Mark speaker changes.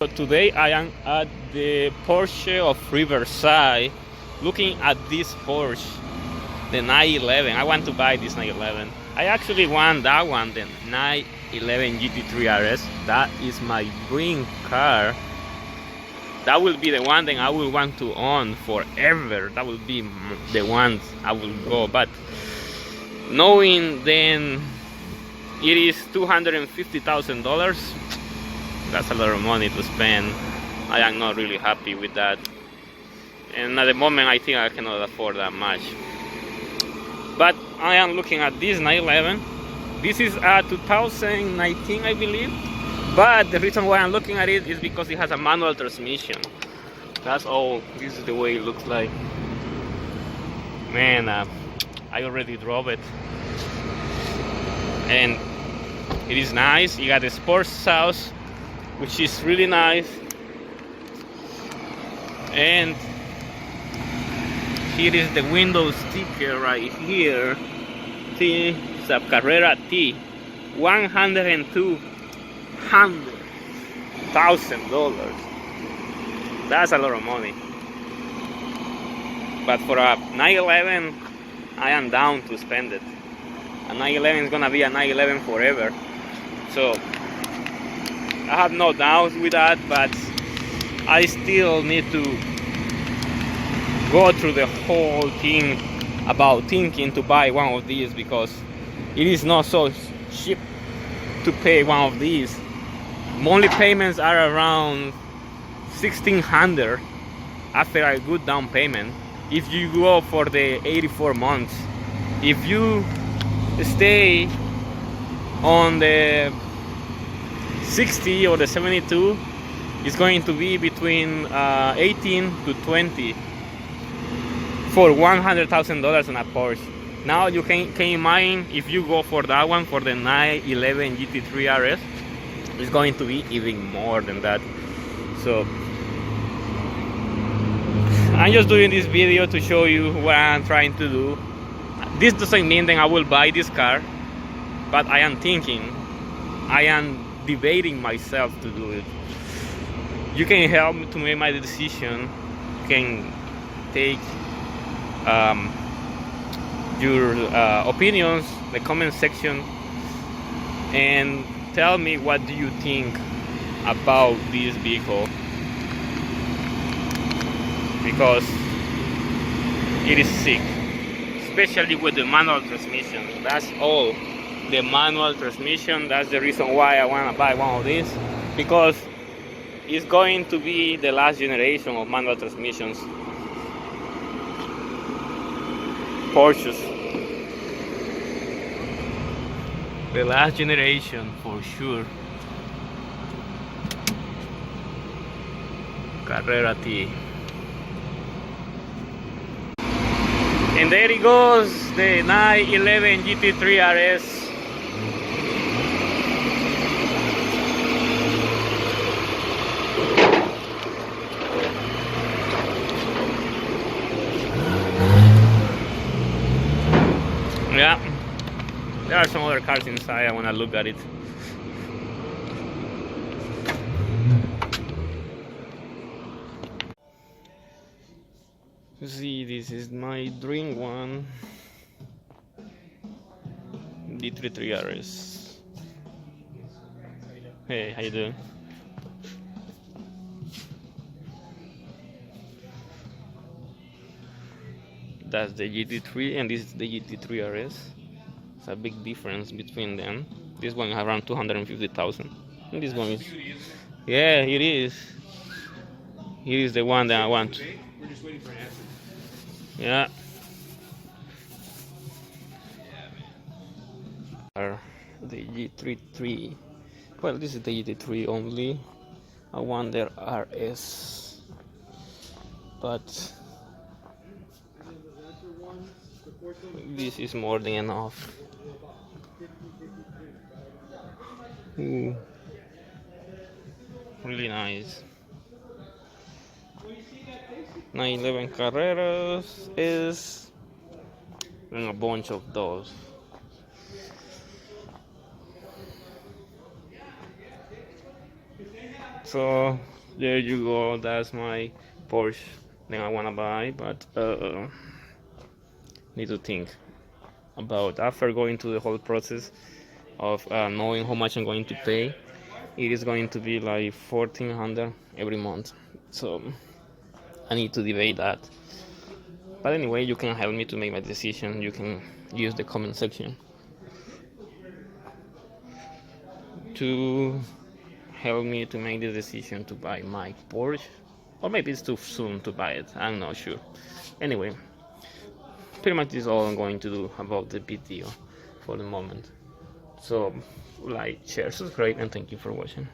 Speaker 1: So today I am at the Porsche of Riverside looking at this Porsche, the 911. I want to buy this 911. I actually want that one, the 911 GT3 RS. That is my dream car. That will be the one that I will want to own forever. That will be the one I will go. But knowing then it is $250,000, that's a lot of money to spend. I am not really happy with that, and at the moment I think I cannot afford that much. But I am looking at this 911. This is a 2019, I believe, but the reason why I'm looking at it is because it has a manual transmission. That's all. This is the way it looks like. Man, I already drove it, and it is nice. You got the sports house, which is really nice, and here is the window sticker right here. See, it's a Carrera T, $102,000. That's a lot of money. But for a 911, I am down to spend it. A 911 is gonna be a 911 forever. So I have no doubts with that, but I still need to go through the whole thing about thinking to buy one of these, because it is not so cheap to pay one of these. Monthly payments are around $1,600 after a good down payment if you go for the 84 months. If you stay on the 60 or the 72, it's going to be between 18 to 20 for $100,000 on a Porsche. Now you can imagine if you go for that one, for the 911 GT3 RS, it's going to be even more than that. So I'm just doing this video to show you what I'm trying to do. This doesn't mean that I will buy this car, but I am thinking, I am debating myself to do it. You can help me to make my decision. You can take your opinions in the comment section and tell me what do you think about this vehicle, because it is sick, especially with the manual transmission. That's all. The manual transmission, that's the reason why I want to buy one of these, because it's going to be the last generation of manual transmissions. Porsches, the last generation for sure. Carrera T. And there it goes, the 911 GT3 RS. Yeah, there are some other cars inside. I want to look at it. See, this is my dream one, D33 RS. Hey, how you doing? That's the GT3 and this is the GT3 RS. It's a big difference between them. This one is around 250,000. And this one is, yeah, it is. It is the one that I want.
Speaker 2: We're just waiting for an answer.
Speaker 1: Yeah. The GT3. Well, this is the GT3 only. I want their RS, but this is more than enough. Ooh. Really nice. 911 Carreras is and a bunch of those. So there you go. That's my Porsche that I wanna buy, but need to think about after going through the whole process of knowing how much I'm going to pay. It is going to be like 1,400 every month. So I need to debate that. But anyway, you can help me to make my decision. You can use the comment section to help me to make the decision to buy my Porsche. Or maybe it's too soon to buy it. I'm not sure. Anyway, pretty much this is all I'm going to do about the video for the moment. So, like, share, subscribe, and thank you for watching.